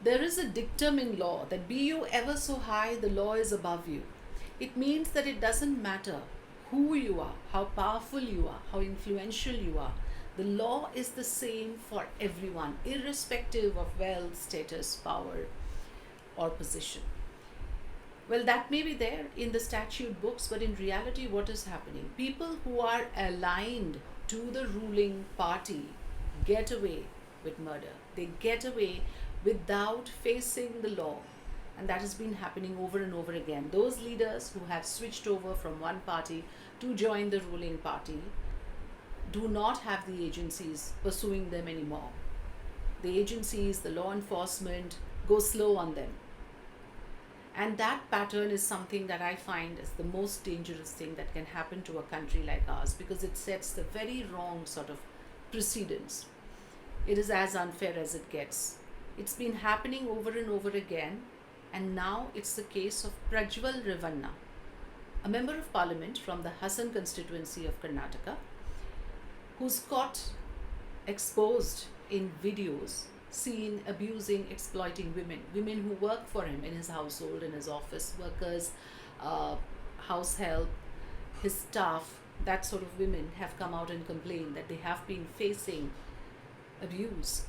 There is a dictum in law that be you ever so high, the law is above you. It means that it doesn't matter who you are, how powerful you are, how influential you are. The law is the same for everyone, irrespective of wealth, status, power, or position. Well, that may be there in the statute books, but in reality, what is happening? People who are aligned to the ruling party get away with murder. They get away without facing the law. And that has been happening over and over again. Those leaders who have switched over from one party to join the ruling party do not have the agencies pursuing them anymore. The agencies, the law enforcement, go slow on them. And that pattern is something that I find is the most dangerous thing that can happen to a country like ours, because it sets the very wrong sort of precedents. It is as unfair as it gets. It's been happening over and over again, and now it's the case of Prajwal Revanna, a member of parliament from the Hassan constituency of Karnataka, who's caught exposed in videos seen abusing, exploiting women who work for him in his household, in his office, workers, house help, his staff. That sort of women have come out and complained that they have been facing abuse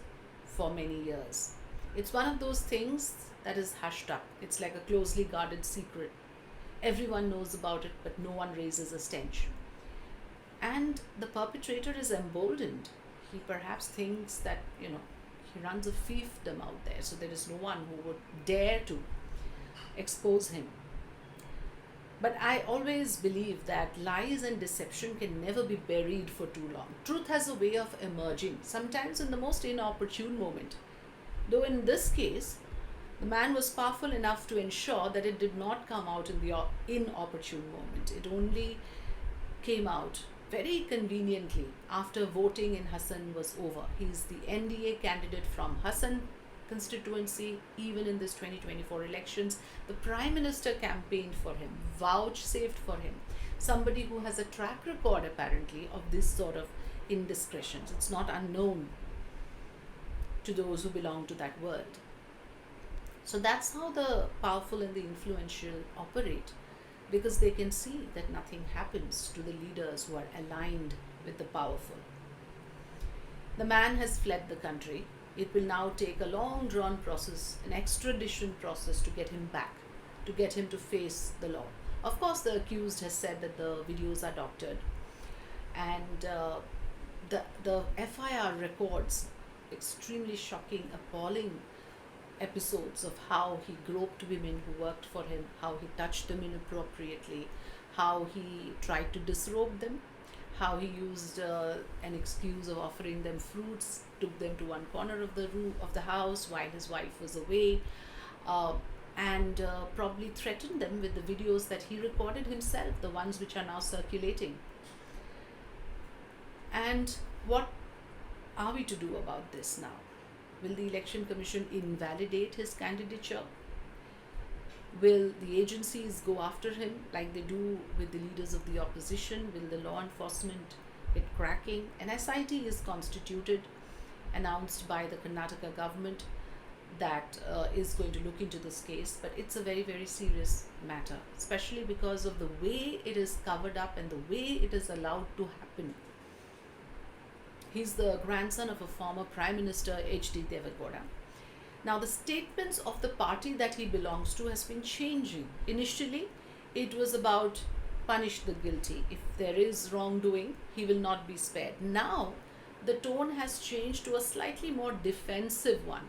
for many years. It's one of those things that is hushed up. It's like a closely guarded secret. Everyone knows about it, but no one raises a stench. And the perpetrator is emboldened. He perhaps thinks that, he runs a fiefdom out there, so there is no one who would dare to expose him. But I always believe that lies and deception can never be buried for too long. Truth has a way of emerging, sometimes in the most inopportune moment. Though in this case, the man was powerful enough to ensure that it did not come out in the inopportune moment. It only came out very conveniently after voting in Hassan was over. He's the NDA candidate from Hassan constituency. Even in this 2024 elections, the Prime Minister campaigned for him, vouchsafed for him. Somebody who has a track record apparently of this sort of indiscretions. It's not unknown to those who belong to that world. So that's how the powerful and the influential operate, because they can see that nothing happens to the leaders who are aligned with the powerful. The man has fled the country. It will now take a long drawn process, an extradition process, to get him back, to get him to face the law. Of course, the accused has said that the videos are doctored, and the FIR records extremely shocking, appalling episodes of how he groped women who worked for him, how he touched them inappropriately, how he tried to disrobe them, how he used an excuse of offering them fruits, took them to one corner of the room of the house while his wife was away, and probably threatened them with the videos that he recorded himself, the ones which are now circulating. And what are we to do about this now? Will the Election Commission invalidate his candidature? Will the agencies go after him like they do with the leaders of the opposition? Will the law enforcement get cracking? An SIT is constituted, announced by the Karnataka government, that is going to look into this case. But it's a very, very serious matter, especially because of the way it is covered up and the way it is allowed to happen. He's the grandson of a former Prime Minister, H.D. Devagowda. Now, the statements of the party that he belongs to has been changing. Initially, it was about punish the guilty. If there is wrongdoing, he will not be spared. Now, the tone has changed to a slightly more defensive one,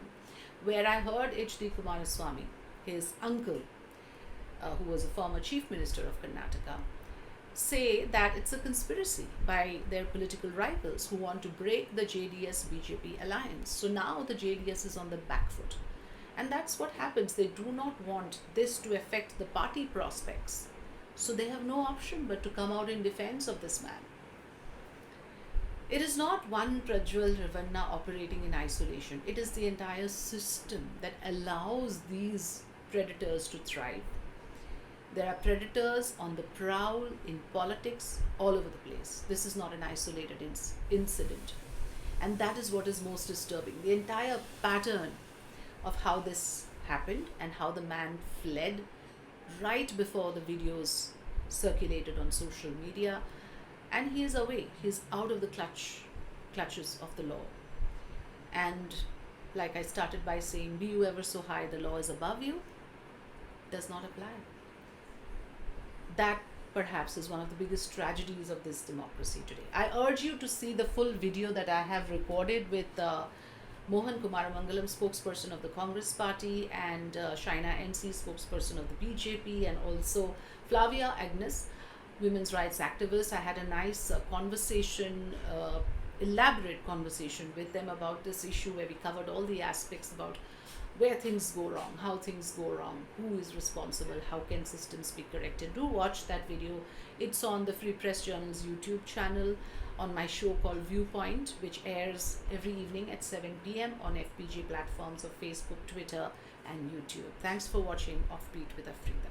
where I heard H.D. Kumaraswamy, his uncle, who was a former Chief Minister of Karnataka, say that it's a conspiracy by their political rivals who want to break the JDS-BJP alliance. So now the JDS is on the back foot. And that's what happens. They do not want this to affect the party prospects. So they have no option but to come out in defense of this man. It is not one Prajwal Revanna operating in isolation. It is the entire system that allows these predators to thrive. There are predators on the prowl in politics all over the place. This is not an isolated incident. And that is what is most disturbing. The entire pattern of how this happened and how the man fled right before the videos circulated on social media, and he is away. He's out of the clutches of the law. And like I started by saying, be you ever so high, the law is above you, does not apply. That perhaps is one of the biggest tragedies of this democracy today. I urge you to see the full video that I have recorded with Mohan Kumaramangalam, spokesperson of the Congress Party, and Shaina NC, spokesperson of the BJP, and also Flavia Agnes, women's rights activist. I had a nice conversation, elaborate conversation with them about this issue, where we covered all the aspects about where things go wrong, how things go wrong, who is responsible, how can systems be corrected. Do watch that video. It's on the Free Press Journal's YouTube channel, on my show called Viewpoint, which airs every evening at 7 p.m. on FPJ platforms of Facebook, Twitter, and YouTube. Thanks for watching Offbeat with Afrida.